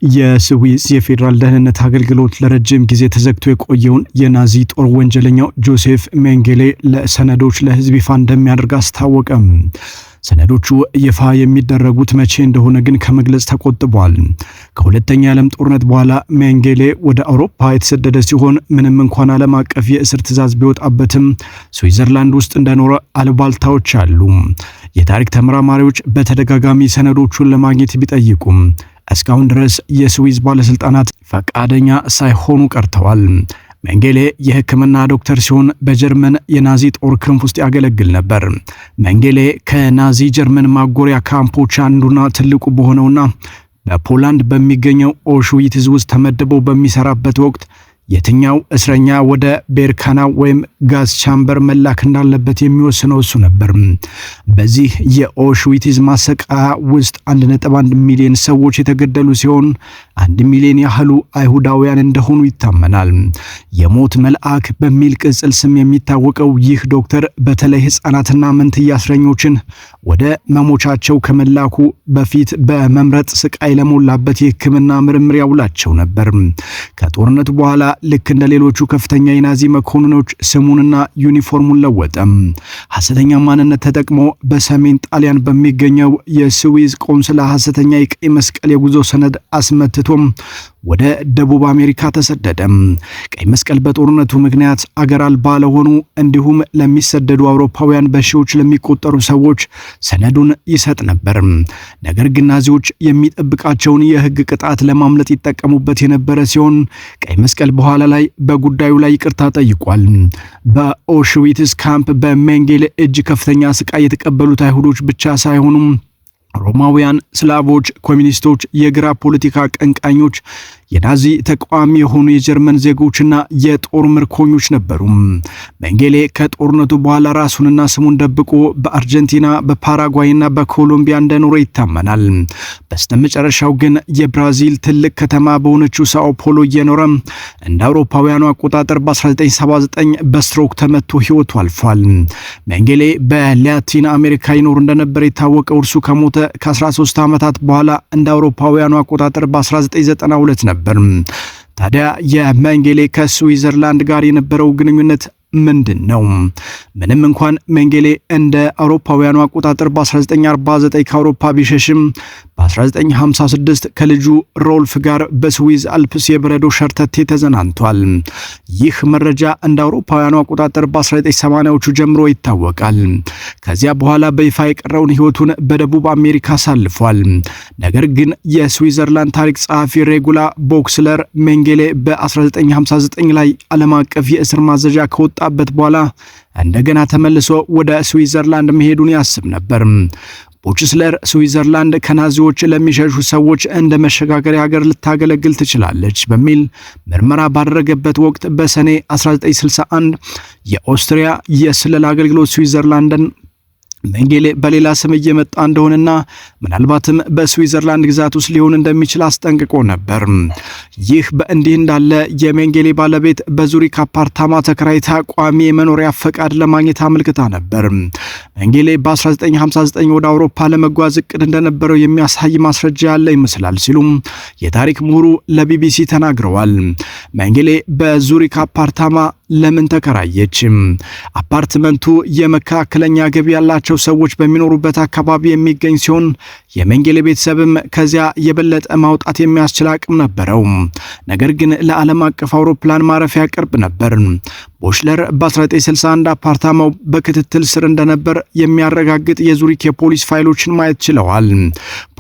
የስዊስ የፌዴራል ደህንነት አገልግሎት ለረጅም ጊዜ ተዘግቶ የቆየውን የናዚ ጦር ወንጀለኛው ጆሴፍ ሜንጌሌ ለሰነዶች ለህዝብ ይፋ እንደሚያደርግ አስታወቀም። ሰነዶቹ ይፋ የሚደረጉት መቼ እንደሆነ ግን ከመግለጽ ተቆጥቧል። ከሁለተኛ የዓለም ጦርነት በኋላ ሜንጌሌ ወደ አውሮፓ የተሰደደ ሲሆን ምንም እንኳን ዓለም አቀፍ የእስር ትዕዛዝ ቢወጣበትም ስዊዘርላንድ ውስጥ እንደኖረ አልባልታዎች አሉ። የታሪክ ተመራማሪዎች በተደጋጋሚ ሰነዶቹን ለማግኘት ቢጠይቁም እስካሁን ድረስ የስዊዝ ባለስልጣናት ፈቃደኛ ሳይሆኑ ቀርተዋል። ሜንጌሌ የሕክምና ዶክተር ሲሆን በጀርመን የናዚ ጦር ክንፍ ውስጥ ያገለግል ነበር። ሜንጌሌ ከናዚ ጀርመን ማጎሪያ ካምፖች አንዱና ትልቁ በሆነውና በፖላንድ በሚገኘው ኦሽዊትዝ ውስጥ ተመድቦ በሚሰራበት ወቅት የትኛው እስረኛ ወደ ቤርካናው ወይም ጋዝ ቻምበር መላክ እንዳለበት የሚወስነው እሱ ነበር። በዚህ የኦሽዊትዝ ማሰቃያ ውስጥ 1.1 ሚሊዮን ሰዎች የተገደሉ ሲሆን 1 ሚሊዮን ያህሉ አይሁዳውያን እንደሆኑ ይታመናል። የሞት መልአክ በሚል ቅጽል ስም የሚታወቀው ይህ ዶክተር በተለይ ህፃናትና መንትያ እስረኞችን ወደ መሞቻቸው ከመላኩ በፊት በመምረጥ ስቃይ ለሞላበት የህክምና ምርምር ያውላቸው ነበር። ከጦርነቱ በኋላ ልክ እንደ ሌሎቹ ከፍተኛ የናዚ መኮንኖች ስሙንና ዩኒፎርሙን ለወጠ። ሐሰተኛ ማንነት ተጠቅሞ በሰሜን ጣሊያን በሚገኘው የስዊዝ ቆንስላ ሐሰተኛ የቀይ መስቀል የጉዞ ሰነድ አስመትቶም ወደ ደቡብ አሜሪካ ተሰደደ። ቀይ መስቀል በጦርነቱ ምክንያት አገር አልባ ለሆኑ እንዲሁም ለሚሰደዱ አውሮፓውያን በሺዎች ለሚቆጠሩ ሰዎች ሰነዱን ይሰጥ ነበር። ነገር ግን ናዚዎች የሚጠብቃቸውን የህግ ቅጣት ለማምለጥ ይጠቀሙበት የነበረ ሲሆን ቀይ መስቀል በኋላ ላይ በጉዳዩ ላይ ይቅርታ ጠይቋል። በኦሽዊትስ ካምፕ በሜንጌሌ እጅ ከፍተኛ ስቃይ የተቀበሉት አይሁዶች ብቻ ሳይሆኑም ሮማውያን፣ ስላቮች፣ ኮሚኒስቶች፣ የግራ ፖለቲካ ቀንቃኞች፣ የናዚ ተቃዋሚ የሆኑ የጀርመን ዜጎችና የጦር ምርኮኞች ነበሩ። ሜንጌሌ ከጦርነቱ በኋላ ራሱንና ስሙን ደብቆ በአርጀንቲና በፓራጓይና በኮሎምቢያ እንደኖረ ይታመናል። በስተመጨረሻው ግን የብራዚል ትልቅ ከተማ በሆነችው ሳኦ ፖሎ እየኖረ እንደ አውሮፓውያኑ አቆጣጠር በ1979 በስትሮክ ተመቶ ህይወቱ አልፏል። ሜንጌሌ በላቲን አሜሪካ ይኖር እንደነበር የታወቀው እርሱ ከሞተ ከ13 ዓመታት በኋላ እንደ አውሮፓውያኑ አቆጣጠር በ1992 ነበር። ታዲያ የሜንጌሌ ከስዊዘርላንድ ጋር የነበረው ግንኙነት ምንድን ነው? ምንም እንኳን ሜንጌሌ እንደ አውሮፓውያኑ አቆጣጠር በ1949 ከአውሮፓ ቢሸሽም በ1956 ከልጁ ሮልፍ ጋር በስዊዝ አልፕስ የበረዶ ሸርተቴ ተዘናንቷል። ይህ መረጃ እንደ አውሮፓውያኑ አቆጣጠር በ1980ዎቹ ጀምሮ ይታወቃል። ከዚያ በኋላ በይፋ የቀረውን ህይወቱን በደቡብ አሜሪካ አሳልፏል። ነገር ግን የስዊዘርላንድ ታሪክ ጸሐፊ ሬጉላ ቦክስለር ሜንጌሌ በ1959 ላይ ዓለም አቀፍ የእስር ማዘዣ ከወጣበት በኋላ እንደገና ተመልሶ ወደ ስዊዘርላንድ መሄዱን ያስብ ነበር። ቦችስለር ስዊዘርላንድ ከናዚዎች ለሚሸሹ ሰዎች እንደ መሸጋገሪያ ሀገር ልታገለግል ትችላለች በሚል ምርመራ ባደረገበት ወቅት በሰኔ 1961 የኦስትሪያ የስለላ አገልግሎት ስዊዘርላንድን ሜንጌሌ በሌላ ስም እየመጣ እንደሆነና ምናልባትም በስዊዘርላንድ ግዛት ውስጥ ሊሆን እንደሚችል አስጠንቅቆ ነበር። ይህ በእንዲህ እንዳለ የሜንጌሌ ባለቤት በዙሪክ አፓርታማ ተከራይታ ቋሚ የመኖሪያ ፈቃድ ለማግኘት አመልክታ ነበር። ሜንጌሌ በ1959 ወደ አውሮፓ ለመጓዝ እቅድ እንደነበረው የሚያሳይ ማስረጃ ያለ ይመስላል ሲሉም የታሪክ ምሁሩ ለቢቢሲ ተናግረዋል። ሜንጌሌ በዙሪክ አፓርታማ ለምን ተከራየች? አፓርትመንቱ የመካከለኛ ገቢ ያላቸው ሰዎች በሚኖሩበት አካባቢ የሚገኝ ሲሆን የሜንጌሌ ቤተሰብም ከዚያ የበለጠ ማውጣት የሚያስችል አቅም ነበረው። ነገር ግን ለዓለም አቀፍ አውሮፕላን ማረፊያ ቅርብ ነበር። ቦችለር በ1961 አፓርታማው በክትትል ስር እንደነበር የሚያረጋግጥ የዙሪክ የፖሊስ ፋይሎችን ማየት ችለዋል።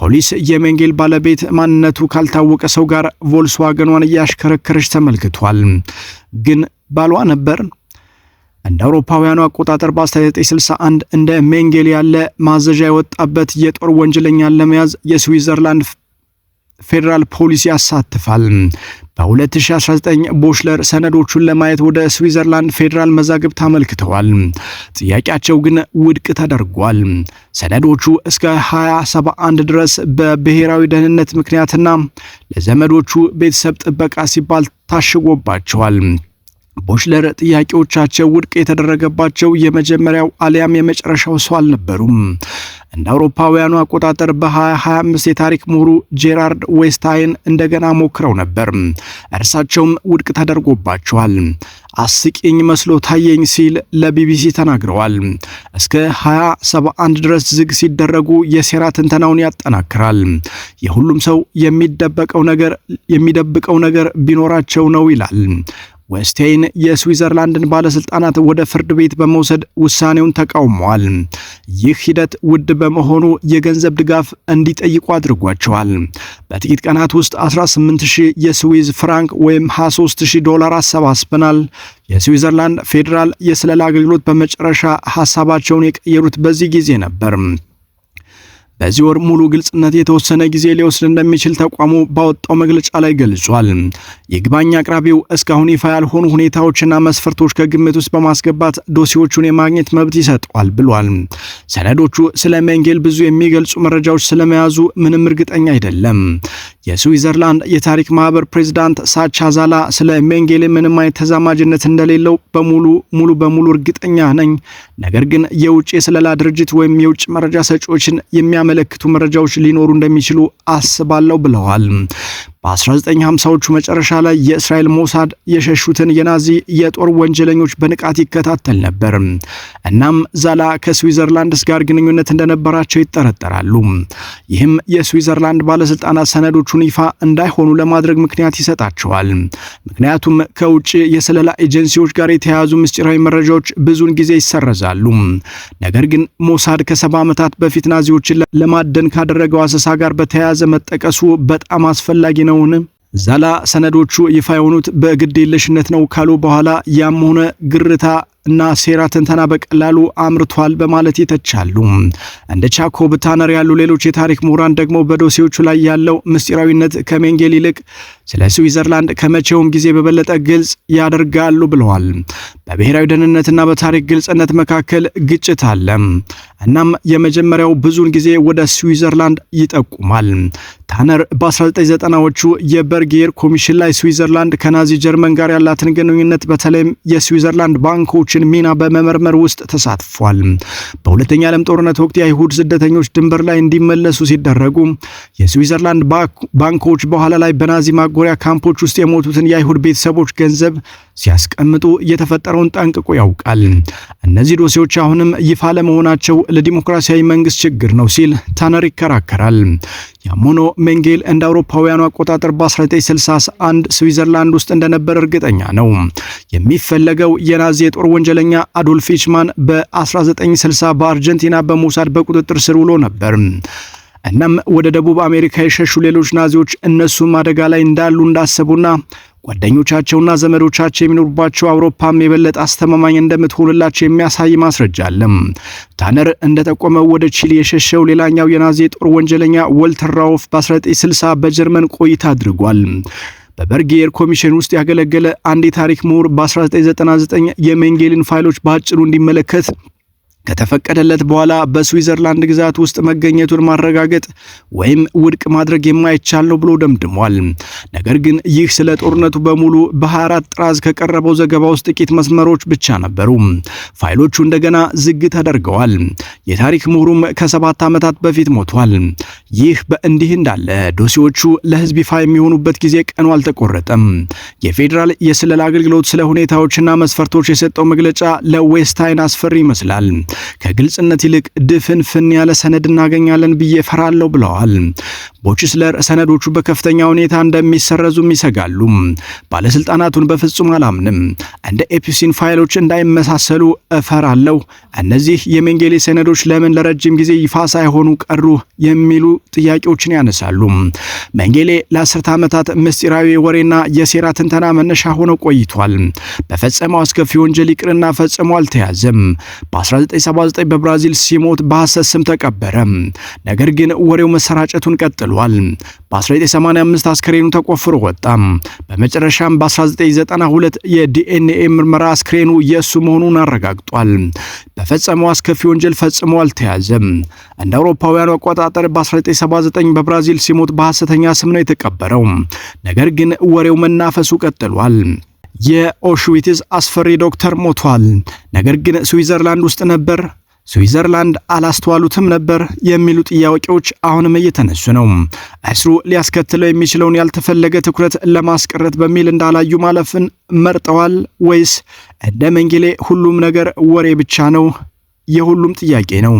ፖሊስ የሜንጌል ባለቤት ማንነቱ ካልታወቀ ሰው ጋር ቮልስዋገኗን እያሽከረከረች ተመልክቷል። ግን ባሏ ነበር። እንደ አውሮፓውያኑ አቆጣጠር በ1961 እንደ ሜንጌሌ ያለ ማዘዣ የወጣበት የጦር ወንጀለኛን ለመያዝ የስዊዘርላንድ ፌዴራል ፖሊስ ያሳትፋል። በ2019 ቦችለር ሰነዶቹን ለማየት ወደ ስዊዘርላንድ ፌዴራል መዛግብት አመልክተዋል። ጥያቄያቸው ግን ውድቅ ተደርጓል። ሰነዶቹ እስከ 2071 ድረስ በብሔራዊ ደህንነት ምክንያትና ለዘመዶቹ ቤተሰብ ጥበቃ ሲባል ታሽጎባቸዋል። ቦችለር ጥያቄዎቻቸው ውድቅ የተደረገባቸው የመጀመሪያው አሊያም የመጨረሻው ሰው አልነበሩም። እንደ አውሮፓውያኑ አቆጣጠር በ2025 የታሪክ ምሁሩ ጄራርድ ዌስታይን እንደገና ሞክረው ነበር። እርሳቸውም ውድቅ ተደርጎባቸዋል። አስቂኝ መስሎ ታየኝ ሲል ለቢቢሲ ተናግረዋል። እስከ 2071 ድረስ ዝግ ሲደረጉ የሴራ ትንተናውን ያጠናክራል። የሁሉም ሰው የሚደብቀው ነገር ቢኖራቸው ነው ይላል። ዌስታይን የስዊዘርላንድን ባለስልጣናት ወደ ፍርድ ቤት በመውሰድ ውሳኔውን ተቃውመዋል። ይህ ሂደት ውድ በመሆኑ የገንዘብ ድጋፍ እንዲጠይቁ አድርጓቸዋል። በጥቂት ቀናት ውስጥ 18000 የስዊዝ ፍራንክ ወይም $23000 አሰባስበናል። የስዊዘርላንድ ፌዴራል የስለላ አገልግሎት በመጨረሻ ሐሳባቸውን የቀየሩት በዚህ ጊዜ ነበር። በዚህ ወር ሙሉ ግልጽነት የተወሰነ ጊዜ ሊወስድ እንደሚችል ተቋሙ ባወጣው መግለጫ ላይ ገልጿል። ይግባኝ አቅራቢው እስካሁን ይፋ ያልሆኑ ሁኔታዎችና መስፈርቶች ከግምት ውስጥ በማስገባት ዶሲዎቹን የማግኘት መብት ይሰጠዋል ብሏል። ሰነዶቹ ስለ ሜንጌል ብዙ የሚገልጹ መረጃዎች ስለመያዙ ምንም እርግጠኛ አይደለም። የስዊዘርላንድ የታሪክ ማህበር ፕሬዝዳንት ሳቻ ዛላ ስለ ሜንጌል ምንም አይነት ተዛማጅነት እንደሌለው ሙሉ በሙሉ እርግጠኛ ነኝ፣ ነገር ግን የውጭ የስለላ ድርጅት ወይም የውጭ መረጃ ሰጪዎችን የሚያመለክቱ መረጃዎች ሊኖሩ እንደሚችሉ አስባለሁ ብለዋል። በ1950ዎቹ መጨረሻ ላይ የእስራኤል ሞሳድ የሸሹትን የናዚ የጦር ወንጀለኞች በንቃት ይከታተል ነበር። እናም ዛላ ከስዊዘርላንድስ ጋር ግንኙነት እንደነበራቸው ይጠረጠራሉ። ይህም የስዊዘርላንድ ባለስልጣናት ሰነዶቹን ይፋ እንዳይሆኑ ለማድረግ ምክንያት ይሰጣቸዋል። ምክንያቱም ከውጭ የስለላ ኤጀንሲዎች ጋር የተያያዙ ምስጢራዊ መረጃዎች ብዙውን ጊዜ ይሰረዛሉ። ነገር ግን ሞሳድ ከ70 ዓመታት በፊት ናዚዎችን ለማደን ካደረገው አሰሳ ጋር በተያያዘ መጠቀሱ በጣም አስፈላጊ ነው። ዛላ ሰነዶቹ ይፋ የሆኑት በግዴለሽነት ነው ካሉ በኋላ ያም ሆነ ግርታ እና ሴራ ትንተና በቀላሉ አምርቷል በማለት ይተቻሉ። እንደ ጃኮብ ታነር ያሉ ሌሎች የታሪክ ምሁራን ደግሞ በዶሴዎቹ ላይ ያለው ምስጢራዊነት ከሜንጌል ይልቅ ስለ ስዊዘርላንድ ከመቼውም ጊዜ በበለጠ ግልጽ ያደርጋሉ ብለዋል። በብሔራዊ ደህንነትና በታሪክ ግልጽነት መካከል ግጭት አለ። እናም የመጀመሪያው ብዙውን ጊዜ ወደ ስዊዘርላንድ ይጠቁማል። ታነር በ1990ዎቹ የበርጌር ኮሚሽን ላይ ስዊዘርላንድ ከናዚ ጀርመን ጋር ያላትን ግንኙነት በተለይም የስዊዘርላንድ ባንኮችን ሚና በመመርመር ውስጥ ተሳትፏል። በሁለተኛ ዓለም ጦርነት ወቅት የአይሁድ ስደተኞች ድንበር ላይ እንዲመለሱ ሲደረጉ የስዊዘርላንድ ባንኮች በኋላ ላይ በናዚ ማጎሪያ ካምፖች ውስጥ የሞቱትን የአይሁድ ቤተሰቦች ገንዘብ ሲያስቀምጡ የተፈጠረውን ጠንቅቆ ያውቃል። እነዚህ ዶሴዎች አሁንም ይፋ ለመሆናቸው ለዲሞክራሲያዊ መንግስት ችግር ነው ሲል ታነር ይከራከራል። ያም ሆኖ ሜንጌል እንደ አውሮፓውያኑ አቆጣጠር በ1961 ስዊዘርላንድ ውስጥ እንደነበር እርግጠኛ ነው። የሚፈለገው የናዚ የጦር ወንጀለኛ አዶልፍ ሂችማን በ1960 በአርጀንቲና በሞሳድ በቁጥጥር ስር ውሎ ነበር። እናም ወደ ደቡብ አሜሪካ የሸሹ ሌሎች ናዚዎች እነሱም አደጋ ላይ እንዳሉ እንዳሰቡና ጓደኞቻቸውና ዘመዶቻቸው የሚኖሩባቸው አውሮፓም የበለጠ አስተማማኝ እንደምትሆንላቸው የሚያሳይ ማስረጃ አለ። ታነር እንደጠቆመው ወደ ቺሊ የሸሸው ሌላኛው የናዚ የጦር ወንጀለኛ ወልተር ራውፍ በ1960 በጀርመን ቆይታ አድርጓል። በበርጌር ኮሚሽን ውስጥ ያገለገለ አንድ የታሪክ ምሁር በ1999 የሜንጌልን ፋይሎች በአጭሩ እንዲመለከት ከተፈቀደለት በኋላ በስዊዘርላንድ ግዛት ውስጥ መገኘቱን ማረጋገጥ ወይም ውድቅ ማድረግ የማይቻል ነው ብሎ ደምድሟል። ነገር ግን ይህ ስለ ጦርነቱ በሙሉ በ24 ጥራዝ ከቀረበው ዘገባ ውስጥ ጥቂት መስመሮች ብቻ ነበሩ። ፋይሎቹ እንደገና ዝግ ተደርገዋል። የታሪክ ምሁሩም ከ7 ዓመታት በፊት ሞቷል። ይህ በእንዲህ እንዳለ ዶሴዎቹ ለሕዝብ ይፋ የሚሆኑበት ጊዜ ቀኑ አልተቆረጠም። የፌዴራል የስለላ አገልግሎት ስለ ሁኔታዎችና መስፈርቶች የሰጠው መግለጫ ለዌስታይን አስፈሪ ይመስላል። ከግልጽነት ይልቅ ድፍንፍን ያለ ሰነድ እናገኛለን ብዬ ፈራለሁ ብለዋል። ቦችለር ሰነዶቹ በከፍተኛ ሁኔታ እንደሚሰረዙም ይሰጋሉ። ባለስልጣናቱን በፍጹም አላምንም፣ እንደ ኤፕሲን ፋይሎች እንዳይመሳሰሉ እፈራለሁ። እነዚህ የሜንጌሌ ሰነዶች ለምን ለረጅም ጊዜ ይፋ ሳይሆኑ ቀሩ የሚሉ ጥያቄዎችን ያነሳሉ። ሜንጌሌ ለ10 ዓመታት ምስጢራዊ ወሬና የሴራ ትንተና መነሻ ሆነው ቆይቷል። በፈጸመው አስከፊ ወንጀል ይቅርና ፈጽሞ አልተያዘም። በ1979 በብራዚል ሲሞት በሐሰት ስም ተቀበረ። ነገር ግን ወሬው መሰራጨቱን ቀጥሏል። በ1985 አስክሬኑ ተቆፍሮ ወጣ። በመጨረሻም በ1992 የዲኤንኤ ምርመራ አስክሬኑ የእሱ መሆኑን አረጋግጧል። በፈጸመው አስከፊ ወንጀል ፈጽሞ አልተያዘም። እንደ አውሮፓውያኑ አቆጣጠር በ1979 በብራዚል ሲሞት በሐሰተኛ ስም ነው የተቀበረው። ነገር ግን ወሬው መናፈሱ ቀጥሏል። የኦሽዊትዝ አስፈሪ ዶክተር ሞቷል፣ ነገር ግን ስዊዘርላንድ ውስጥ ነበር፣ ስዊዘርላንድ አላስተዋሉትም ነበር የሚሉ ጥያቄዎች አሁንም እየተነሱ ነው። እስሩ ሊያስከትለው የሚችለውን ያልተፈለገ ትኩረት ለማስቀረት በሚል እንዳላዩ ማለፍን መርጠዋል ወይስ እንደ መንጌሌ ሁሉም ነገር ወሬ ብቻ ነው? የሁሉም ጥያቄ ነው።